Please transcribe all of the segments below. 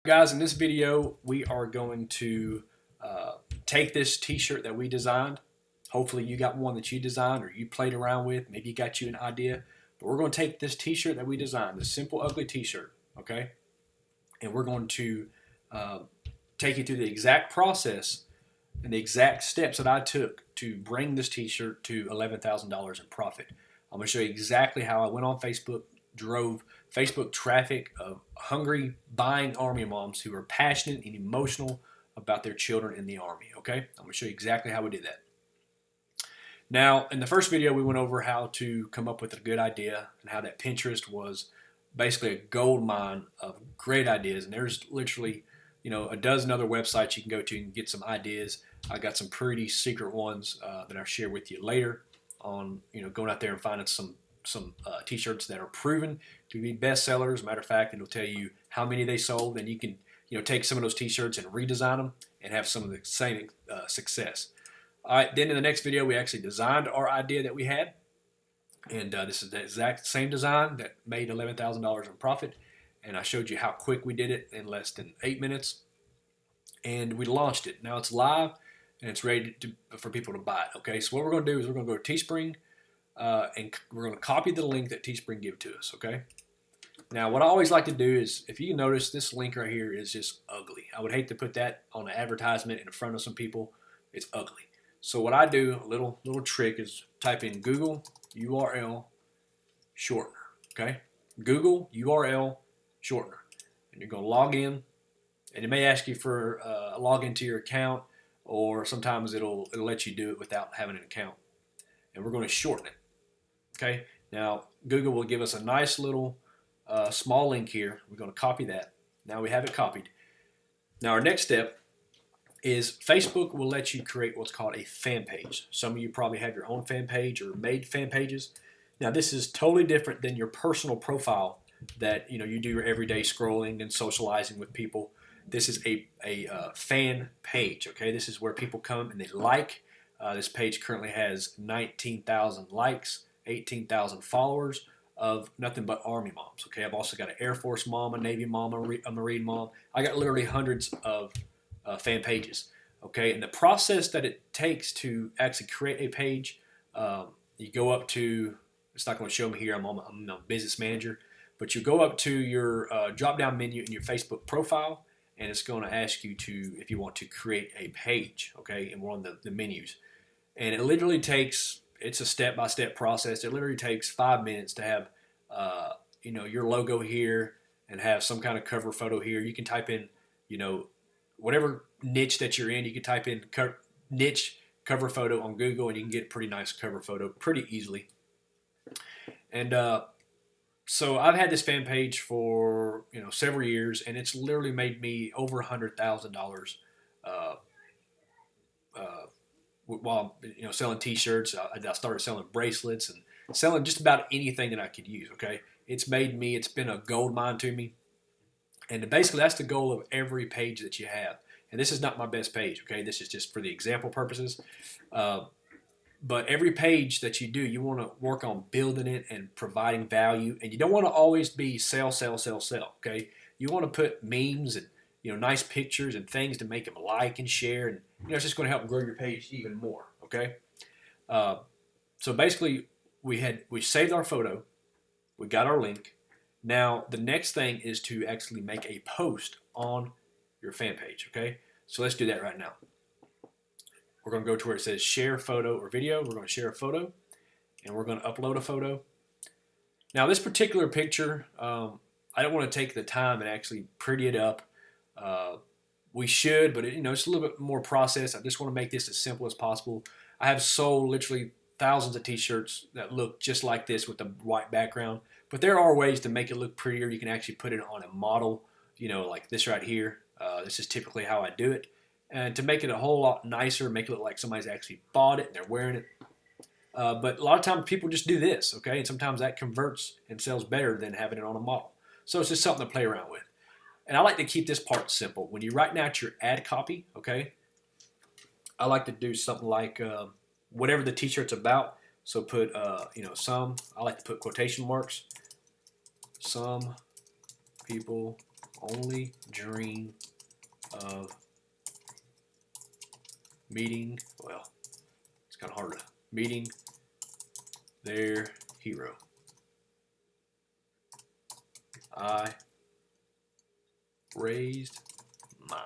Guys, in this video, we are going to take this t-shirt that we designed. Hopefully you got one that you designed or you played around with. Maybe you got you an idea. But we're going to take this t-shirt that we designed, this simple, ugly t-shirt, okay? And we're going to take you through the exact process and the exact steps that I took to bring this t-shirt to $11,000 in profit. I'm going to show you exactly how I went on Facebook, drove Facebook traffic of hungry, buying Army moms who are passionate and emotional about their children in the Army, okay? I'm going to show you exactly how we did that. Now, in the first video, we went over how to come up with a good idea and how that Pinterest was basically a gold mine of great ideas. And there's literally, a dozen other websites you can go to and get some ideas. I got some pretty secret ones that I'll share with you later on, going out there and finding some t-shirts that are proven to be bestsellers. Matter of fact, it'll tell you how many they sold, and you can take some of those t-shirts and redesign them and have some of the same success. All right, then in the next video, we actually designed our idea that we had, and this is the exact same design that made $11,000 in profit, and I showed you how quick we did it in less than 8 minutes, and we launched it. Now it's live, and it's ready for people to buy it, okay? So what we're going to do is we're going to go to Teespring, and we're going to copy the link that Teespring give to us, okay? Now, what I always like to do is, if you notice, this link right here is just ugly. I would hate to put that on an advertisement in front of some people. It's ugly. So what I do, a little trick, is type in Google URL shortener, okay? Google URL shortener. And you're going to log in, and it may ask you for a login to your account, or sometimes it'll let you do it without having an account. And we're going to shorten it. Okay, now Google will give us a nice little small link here. We're going to copy that. Now we have it copied. Now our next step is Facebook will let you create what's called a fan page. Some of you probably have your own fan page or made fan pages. Now this is totally different than your personal profile that you do your everyday scrolling and socializing with people. This is a fan page. Okay, this is where people come and they like. This page currently has 19,000 likes, 18,000 followers of nothing but Army moms. Okay, I've also got an Air Force mom, a Navy mom, a Marine mom. I got literally hundreds of fan pages. Okay, and the process that it takes to actually create a page, you go up to, it's not going to show me here, I'm a business manager, but you go up to your drop-down menu in your Facebook profile, and it's going to ask you if you want to create a page, okay, and we're on the menus. And it literally takes, it's a step-by-step process. It literally takes 5 minutes to have, your logo here and have some kind of cover photo here. You can type in, whatever niche that you're in. You can type in niche cover photo on Google, and you can get a pretty nice cover photo pretty easily. And so I've had this fan page for several years, and it's literally made me over $100,000 while selling t-shirts. I started selling bracelets and selling just about anything that I could use. Okay, it's been a gold mine to me, and basically that's the goal of every page that you have. And this is not my best page. Okay, this is just for the example purposes. But every page that you do, you want to work on building it and providing value, and you don't want to always be sell. Okay, you want to put memes and nice pictures and things to make them like and share, and it's just going to help grow your page even more. Okay, so basically we saved our photo, we got our link. Now the next thing is to actually make a post on your fan page. Okay, so let's do that right now. We're going to go to where it says share photo or video. We're going to share a photo, and we're going to upload a photo. Now this particular picture, I don't want to take the time and actually pretty it up. We should, but it's a little bit more process. I just want to make this as simple as possible. I have sold literally thousands of t-shirts that look just like this with the white background, but there are ways to make it look prettier. You can actually put it on a model, like this right here. This is typically how I do it. And to make it a whole lot nicer, make it look like somebody's actually bought it and they're wearing it. But a lot of times people just do this, okay? And sometimes that converts and sells better than having it on a model. So it's just something to play around with. And I like to keep this part simple. When you're writing out your ad copy, okay, I like to do something like whatever the t-shirt's about. So put, I like to put quotation marks. Some people only dream of meeting, well, it's kind of hard to, meeting their hero. I raised mine.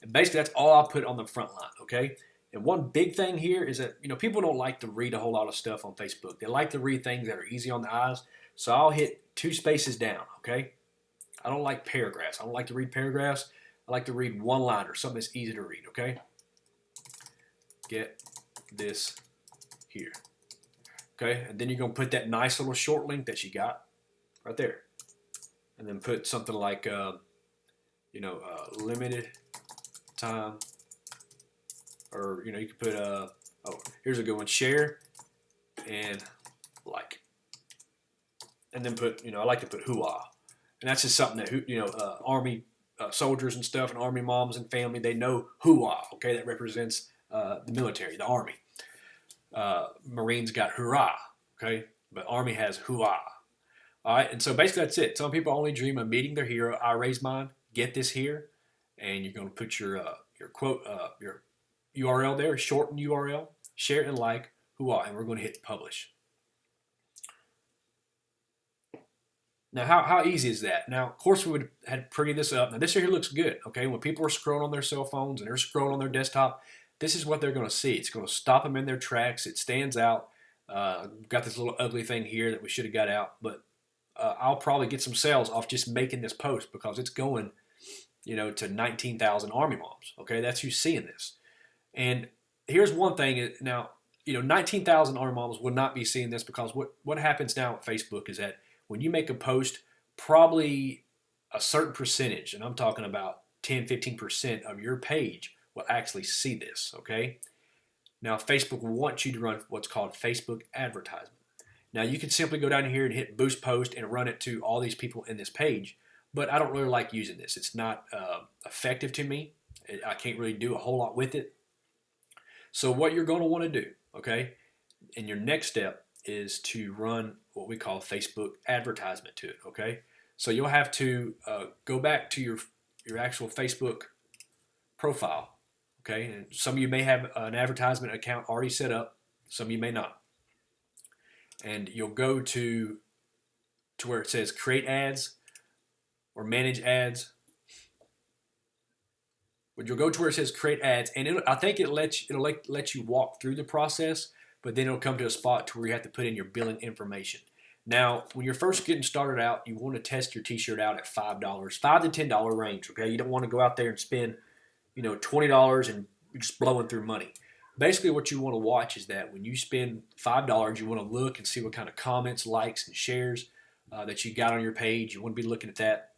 And basically that's all I'll put on the front line, okay? And one big thing here is that, people don't like to read a whole lot of stuff on Facebook. They like to read things that are easy on the eyes. So I'll hit 2 spaces down, okay? I don't like paragraphs. I don't like to read paragraphs. I like to read one-liner, something that's easy to read, okay? Get this here. Okay, and then you're going to put that nice little short link that you got right there. And then put something like, limited time. Or, you could put, here's a good one, share and like. And then put, I like to put hoo-ah. And that's just something that, Army soldiers and stuff and Army moms and family, they know hoo-ah, okay? That represents the military, the Army. Marines got hurrah, okay? But Army has hoo-ah. All right, and so basically that's it. Some people only dream of meeting their hero. I raise mine. Get this here. And you're going to put your quote, your URL there, shorten URL, share and like, hoo-ah, and we're going to hit publish. Now, how easy is that? Now, of course, we would have pretty this up. Now, this here looks good, okay? When people are scrolling on their cell phones and they're scrolling on their desktop, this is what they're going to see. It's going to stop them in their tracks. It stands out. Got this little ugly thing here that we should have got out, but I'll probably get some sales off just making this post because it's going, to 19,000 Army moms, okay? That's who's seeing this. And here's one thing. Now, 19,000 Army moms will not be seeing this because what happens now with Facebook is that when you make a post, probably a certain percentage, and I'm talking about 10, 15% of your page will actually see this, okay? Now, Facebook wants you to run what's called Facebook advertisement. Now, you can simply go down here and hit boost post and run it to all these people in this page, but I don't really like using this. It's not effective to me. I can't really do a whole lot with it. So what you're going to want to do, okay, and your next step is to run what we call Facebook advertisement to it, okay? So you'll have to go back to your actual Facebook profile, okay? And some of you may have an advertisement account already set up. Some of you may not. And you'll go to where it says create ads or manage ads. But you'll go to where it says create ads, and I think it'll let you walk through the process, but then it'll come to a spot to where you have to put in your billing information. Now, when you're first getting started out, you want to test your t-shirt out at $5, $5 to $10 range, okay? You don't want to go out there and spend, $20 and just blowing through money. Basically, what you want to watch is that when you spend $5, you want to look and see what kind of comments, likes, and shares that you got on your page. You want to be looking at that,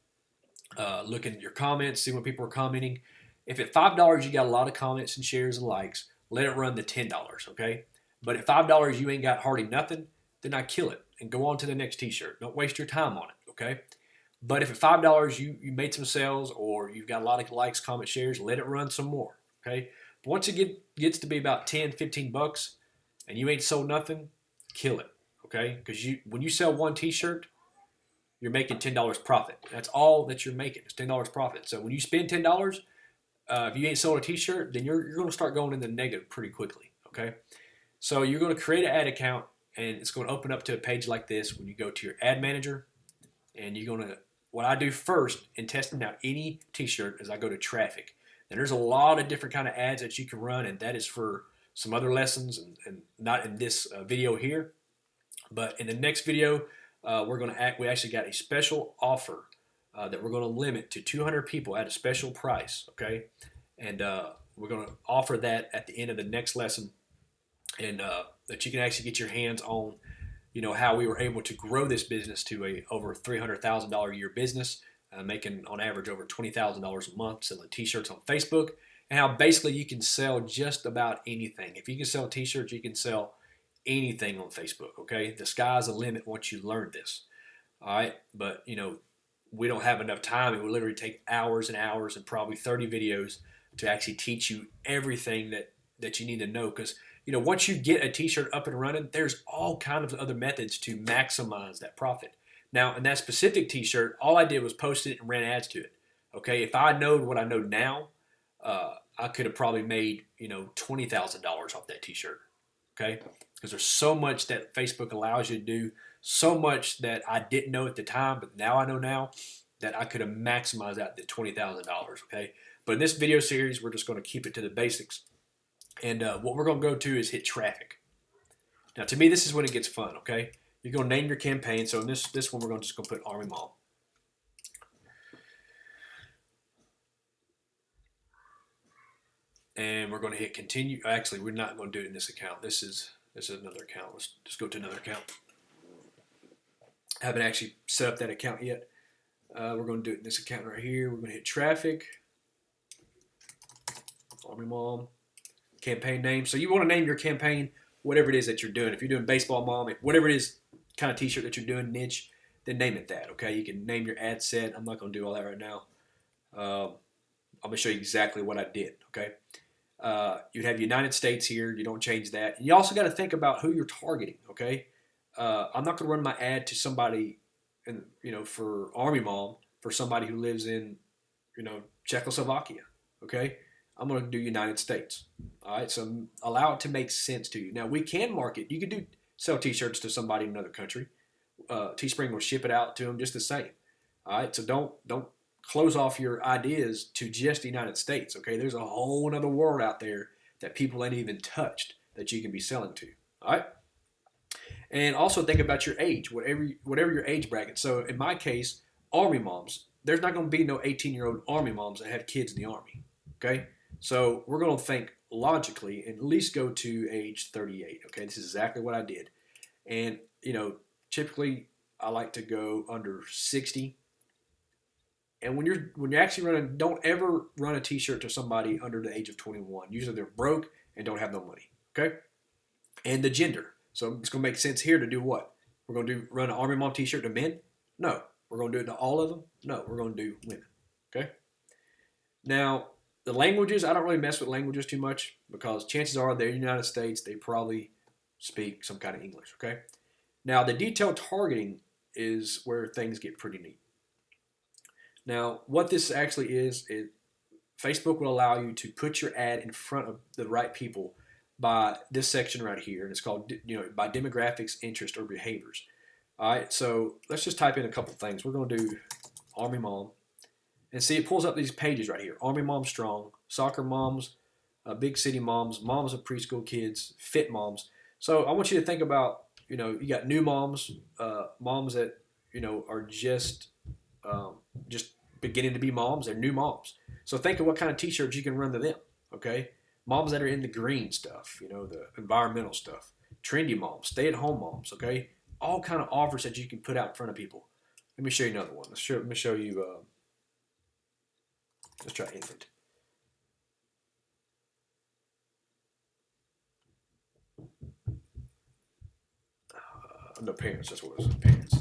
looking at your comments, see what people are commenting. If at $5 you got a lot of comments and shares and likes, let it run to $10, okay? But at $5 you ain't got hardly nothing, then I kill it and go on to the next t-shirt. Don't waste your time on it, okay? But if at $5 you made some sales or you've got a lot of likes, comments, shares, let it run some more, okay? But once it gets to be about 10, 15 bucks and you ain't sold nothing, kill it, okay? Because when you sell one t-shirt, you're making $10 profit. That's all that you're making. It's $10 profit. So when you spend $10, if you ain't sold a t-shirt, then you're going to start going in the negative pretty quickly, okay? So you're going to create an ad account, and it's going to open up to a page like this when you go to your ad manager, and you're going to, what I do first in testing out any t-shirt is I go to traffic. And there's a lot of different kind of ads that you can run, and that is for some other lessons and not in this video here. But in the next video, we actually got a special offer that we're going to limit to 200 people at a special price, okay? And we're going to offer that at the end of the next lesson, and that you can actually get your hands on, how we were able to grow this business to a over $300,000 a year business, making on average over $20,000 a month selling t-shirts on Facebook, and how basically you can sell just about anything. If you can sell t-shirts, you can sell anything on Facebook, okay? The sky's the limit once you learn this, all right? But, we don't have enough time. It will literally take hours and hours and probably 30 videos to actually teach you everything that you need to know. Because, once you get a t-shirt up and running, there's all kinds of other methods to maximize that profit. Now, in that specific T-shirt, all I did was post it and ran ads to it. Okay, if I knowed what I know now, I could have probably made $20,000 off that T-shirt. Okay, because there's so much that Facebook allows you to do, so much that I didn't know at the time, but now I know now that I could have maximized out the $20,000. Okay, but in this video series, we're just going to keep it to the basics, and what we're going to go to is hit traffic. Now, to me, this is when it gets fun. Okay, you're going to name your campaign. So in this one, we're just going to put Army Mom. And we're going to hit continue. Actually, we're not going to do it in this account. This is another account. Let's just go to another account. I haven't actually set up that account yet. We're going to do it in this account right here. We're going to hit traffic. Army Mom. Campaign name. So you want to name your campaign whatever it is that you're doing. If you're doing Baseball Mom, whatever it is kind of T-shirt that you're doing, niche, then name it that. Okay. You can name your ad set. I'm not going to do all that right now. I'm going to show you exactly what I did. Okay. You'd have United States here. You don't change that. And you also got to think about who you're targeting. Okay. I'm not going to run my ad to somebody, for Army Mom, for somebody who lives in, Czechoslovakia. Okay. I'm going to do United States. All right. So allow it to make sense to you. Now we can market. You can sell T-shirts to somebody in another country. Teespring will ship it out to them just the same. All right. So don't close off your ideas to just the United States. Okay, there's a whole other world out there that people ain't even touched that you can be selling to. All right, and also think about your age, whatever your age bracket. So in my case, Army moms. There's not going to be no 18-year-old Army moms that have kids in the Army. Okay, so we're going to think logically and at least go to age 38. Okay, this is exactly what I did, and typically I like to go under 60. And when you're actually running, don't ever run a T-shirt to somebody under the age of 21. Usually they're broke and don't have no money. Okay, and the gender. So it's going to make sense here to do what? We're going to run an Army Mom T-shirt to men? No. We're going to do it to all of them? No. We're going to do women. Okay. Now the languages, I don't really mess with languages too much because chances are they're in the United States. They probably speak some kind of English. Okay. Now the detailed targeting is where things get pretty neat. Now, what this actually is Facebook will allow you to put your ad in front of the right people by this section right here, and it's called, by demographics, interest, or behaviors. All right, so let's just type in a couple things. We're going to do Army Mom, and see it pulls up these pages right here: Army Mom Strong, Soccer Moms, Big City Moms, Moms of Preschool Kids, Fit Moms. So I want you to think about, you got new moms, moms that are just beginning to be moms. They're new moms. So think of what kind of T-shirts you can run to them. Okay, moms that are in the green stuff, the environmental stuff. Trendy moms, stay-at-home moms. Okay, all kind of offers that you can put out in front of people. Let me show you another one. Let me show you. Let's try infant. No, parents. That's what it was. Parents.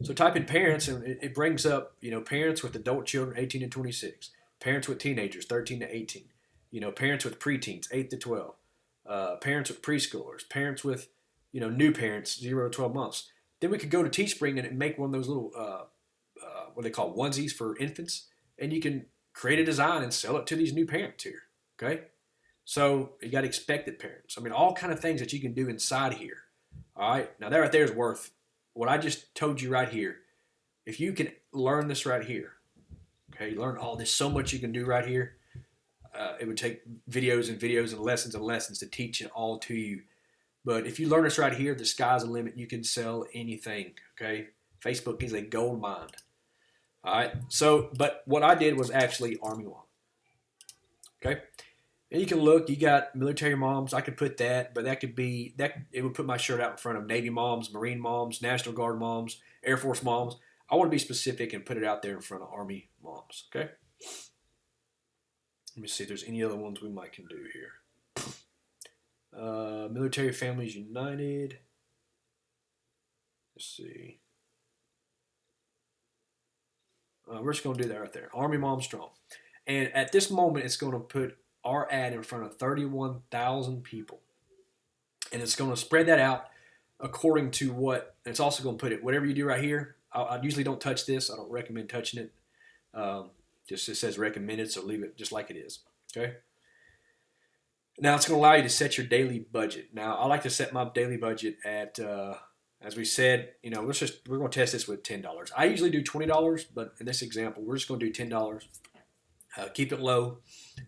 So type in parents, and it brings up, parents with adult children, 18 to 26, parents with teenagers, 13 to 18, parents with preteens, 8 to 12, parents with preschoolers, parents with, new parents, 0 to 12 months. Then we could go to Teespring and make one of those little, what they call onesies for infants, and you can create a design and sell it to these new parents here. Okay, so you got expected parents. I mean, all kind of things that you can do inside here. All right, now that right there is worth what I just told you right here. If you can learn this right here, okay, learn all this, so much you can do right here. It would take videos and videos and lessons to teach it all to you. But if you learn this right here, the sky's the limit. You can sell anything, okay? Facebook is a gold mine. All right, so, but what I did was actually Army Mom, okay? And you can look, you got military moms. I could put that, but that could be, it would put my shirt out in front of Navy moms, Marine moms, National Guard moms, Air Force moms. I want to be specific and put it out there in front of Army moms, okay? Let me see if there's any other ones we might can do here. Military Families United. Let's see. We're just going to do that right there. Army Mom Strong. And at this moment, it's going to put our ad in front of 31,000 people. And it's going to spread that out according to what, and it's also going to put it, whatever you do right here, I usually don't touch this. I don't recommend touching it. Just it says recommended, so leave it just like it is. Okay. Now it's going to allow you to set your daily budget. Now I like to set my daily budget at, as we said, we're going to test this with $10. I usually do $20, but in this example, we're just going to do $10. Keep it low.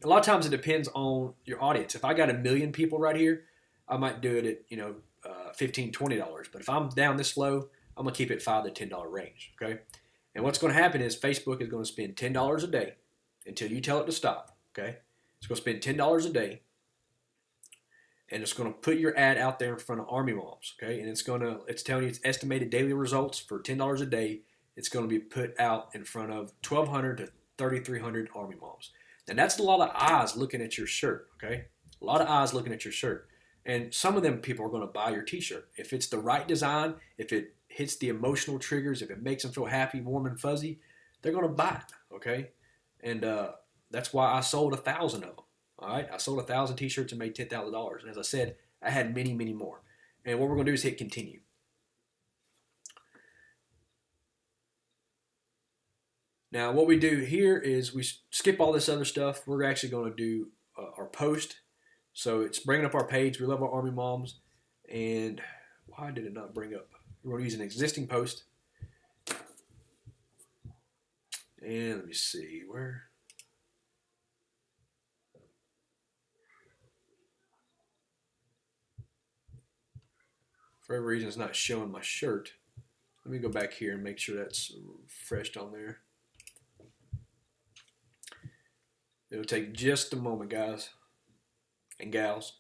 A lot of times it depends on your audience. If I got 1 million people right here, I might do it at $15, $20. But if I'm down this low, I'm gonna keep it $5 to $10 range. Okay. And what's going to happen is Facebook is going to spend $10 a day until you tell it to stop. Okay. It's going to spend $10 a day, and it's going to put your ad out there in front of Army moms. Okay. And it's telling you its estimated daily results for $10 a day. It's going to be put out in front of 1,200 to 3,300 Army moms. And that's a lot of eyes looking at your shirt. Okay. A lot of eyes looking at your shirt. And some of them people are going to buy your t-shirt. If it's the right design, if it hits the emotional triggers, if it makes them feel happy, warm, and fuzzy, they're going to buy it, okay? And that's why I sold 1,000 of them, all right? I sold 1,000 t-shirts and made $10,000. And as I said, I had many, many more. And what we're going to do is hit continue. Now, what we do here is we skip all this other stuff. We're actually going to do our post. So it's bringing up our page. We love our Army moms. And why did it not bring up? We're going to use an existing post. And let me see where. For every reason, it's not showing my shirt. Let me go back here and make sure that's refreshed on there. It'll take just a moment, guys and gals.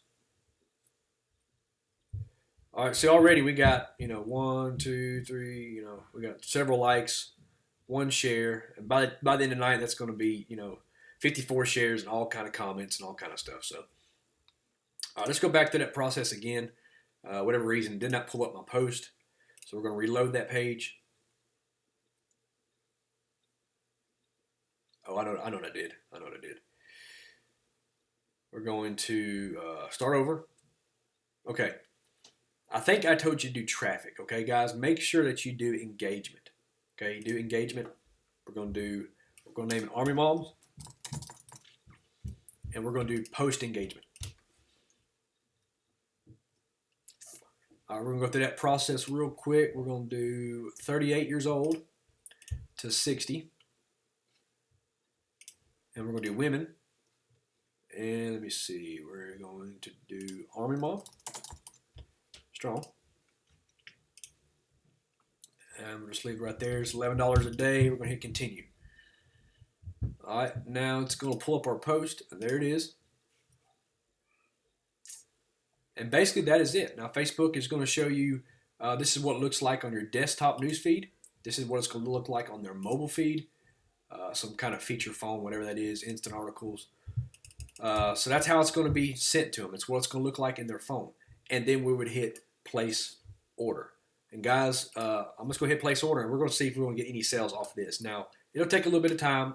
All right, so already we got, 1, 2, 3, we got several likes, 1 share, and by the end of the night, that's going to be, 54 shares and all kind of comments and all kind of stuff. So, let's go back to that process again. Whatever reason, did not pull up my post, so we're going to reload that page. Oh, I know what I did. We're going to start over. Okay. I think I told you to do traffic. Okay, guys, make sure that you do engagement. Okay, do engagement. We're going to name it Army Moms, and we're going to do post engagement. We're going to go through that process real quick. We're going to do 38 years old to 60, and we're going to do women. And let me see, we're going to do Army Mom, strong. And we'll just leave it right there. It's $11 a day. We're going to hit continue. All right, now it's going to pull up our post, and there it is. And basically that is it. Now Facebook is going to show you, this is what it looks like on your desktop news feed. This is what it's going to look like on their mobile feed. Some kind of feature phone, whatever that is, instant articles. So that's how it's going to be sent to them. It's what it's going to look like in their phone. And then we would hit place order. And guys, I'm just going to hit place order, and we're going to see if we're going to get any sales off of this. Now, it'll take a little bit of time.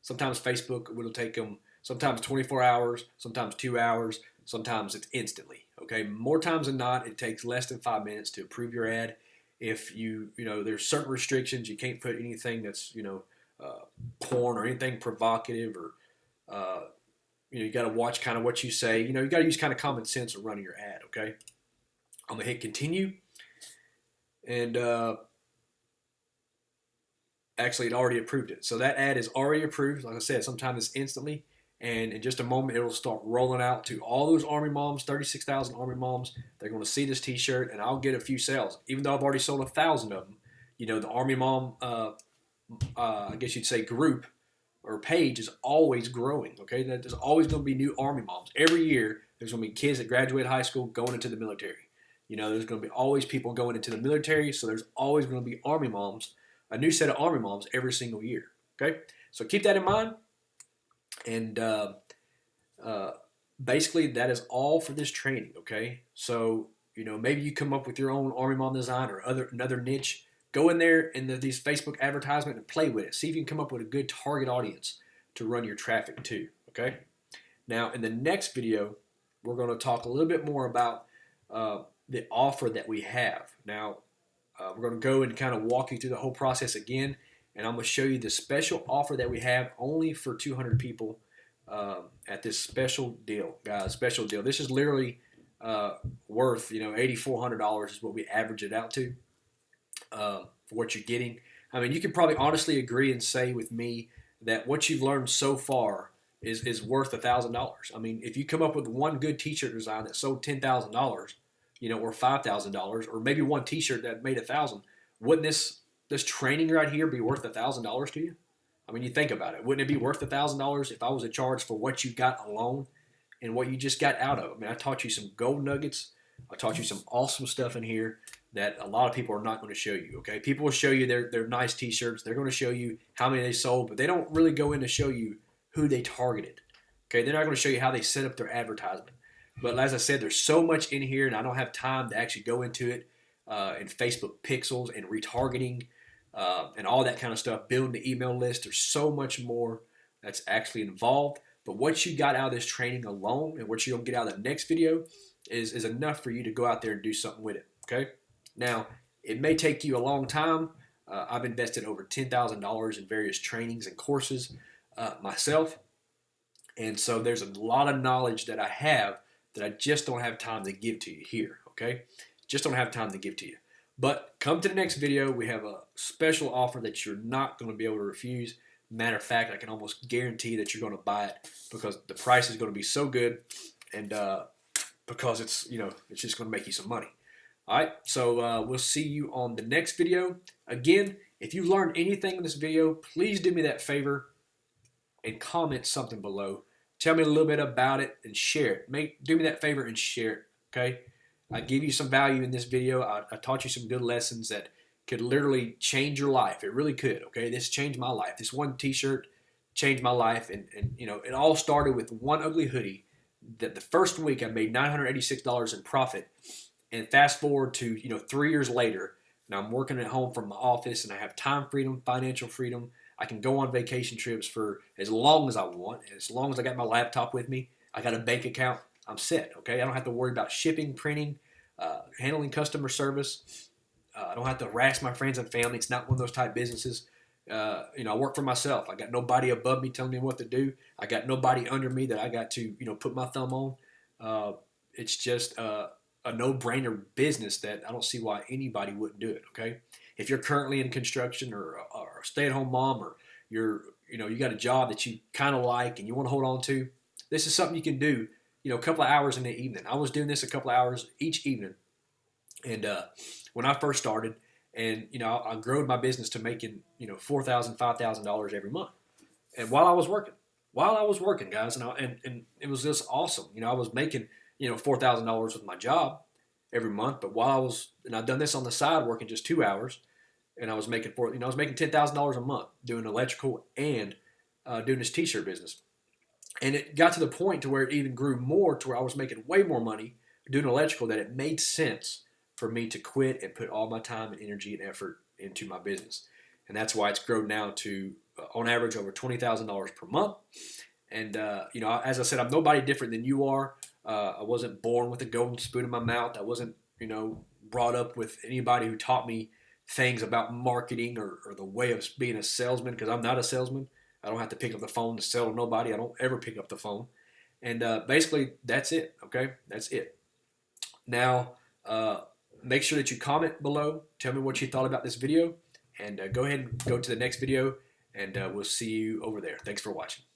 Sometimes Facebook will take them sometimes 24 hours, sometimes 2 hours, sometimes it's instantly. Okay, more times than not, it takes less than 5 minutes to approve your ad. If there's certain restrictions, you can't put anything that's porn or anything provocative, or you got to watch kind of what you say. You got to use kind of common sense when running your ad. Okay, I'm gonna hit continue, and actually it already approved it. So that ad is already approved. Like I said, sometimes it's instantly. And in just a moment, it'll start rolling out to all those Army moms, 36,000 Army moms. They're going to see this T-shirt, and I'll get a few sales. Even though I've already sold 1,000 of them, the Army mom, I guess you'd say group or page is always growing. Okay, there's always going to be new Army moms every year. There's going to be kids that graduate high school going into the military. There's going to be always people going into the military, so there's always going to be Army moms, a new set of Army moms every single year. Okay, so keep that in mind. And basically, that is all for this training, okay? So, maybe you come up with your own Army Mom design or another niche. Go in there in these Facebook advertisements and play with it. See if you can come up with a good target audience to run your traffic to, okay? Now, in the next video, we're going to talk a little bit more about the offer that we have. Now, we're going to go and kind of walk you through the whole process again, and I'm going to show you the special offer that we have only for 200 people at this special deal, guys. Special deal. This is literally worth, $8,400 is what we average it out to for what you're getting. I mean, you can probably honestly agree and say with me that what you've learned so far is worth $1,000. I mean, if you come up with one good T-shirt design that sold $10,000, or $5,000, or maybe one T-shirt that made $1,000, wouldn't this training right here be worth $1,000 to you? I mean, you think about it. Wouldn't it be worth $1,000 if I was in charge for what you got alone and what you just got out of? I mean, I taught you some gold nuggets. I taught you some awesome stuff in here that a lot of people are not going to show you. Okay, people will show you their nice T-shirts. They're going to show you how many they sold, but they don't really go in to show you who they targeted. Okay, they're not going to show you how they set up their advertisement. But as I said, there's so much in here, and I don't have time to actually go into it in Facebook pixels and retargeting and all that kind of stuff, building the email list. There's so much more that's actually involved. But what you got out of this training alone and what you're going to get out of the next video is enough for you to go out there and do something with it. Okay? Now, it may take you a long time. I've invested over $10,000 in various trainings and courses myself. And so there's a lot of knowledge that I have that I just don't have time to give to you here, okay? Just don't have time to give to you. But come to the next video. We have a special offer that you're not going to be able to refuse. Matter of fact, I can almost guarantee that you're going to buy it because the price is going to be so good and because it's just going to make you some money. All right, so we'll see you on the next video. Again, if you learned anything in this video, please do me that favor and comment something below. Tell me a little bit about it and share it. Do me that favor and share it, okay? I give you some value in this video. I taught you some good lessons that could literally change your life. It really could, okay? This changed my life. This one T-shirt changed my life, and it all started with one ugly hoodie that the first week I made $986 in profit, and fast forward to 3 years later, and I'm working at home from my office, and I have time freedom, financial freedom. I can go on vacation trips for as long as I want. As long as I got my laptop with me, I got a bank account, I'm set, okay? I don't have to worry about shipping, printing, handling customer service. I don't have to harass my friends and family. It's not one of those type businesses. I work for myself. I got nobody above me telling me what to do. I got nobody under me that I got to, put my thumb on. It's just a no-brainer business that I don't see why anybody wouldn't do it, okay? If you're currently in construction or a stay-at-home mom, or you got a job that you kind of like and you want to hold on to, this is something you can do, a couple of hours in the evening. I was doing this a couple of hours each evening. And when I first started, and I grew my business to making $4,000, $5,000 every month, and while I was working, guys, and it was just awesome. I was making $4,000 with my job every month, but I've done this on the side, working just 2 hours, and I was making $10,000 a month doing electrical and doing this T-shirt business. And it got to the point to where it even grew more to where I was making way more money doing electrical that it made sense for me to quit and put all my time and energy and effort into my business. And that's why it's grown now to, on average, over $20,000 per month. And, as I said, I'm nobody different than you are. I wasn't born with a golden spoon in my mouth. I wasn't, brought up with anybody who taught me things about marketing or the way of being a salesman, because I'm not a salesman. I don't have to pick up the phone to sell to nobody. I don't ever pick up the phone. And basically, that's it, okay? That's it. Now, make sure that you comment below. Tell me what you thought about this video. And go ahead and go to the next video, and we'll see you over there. Thanks for watching.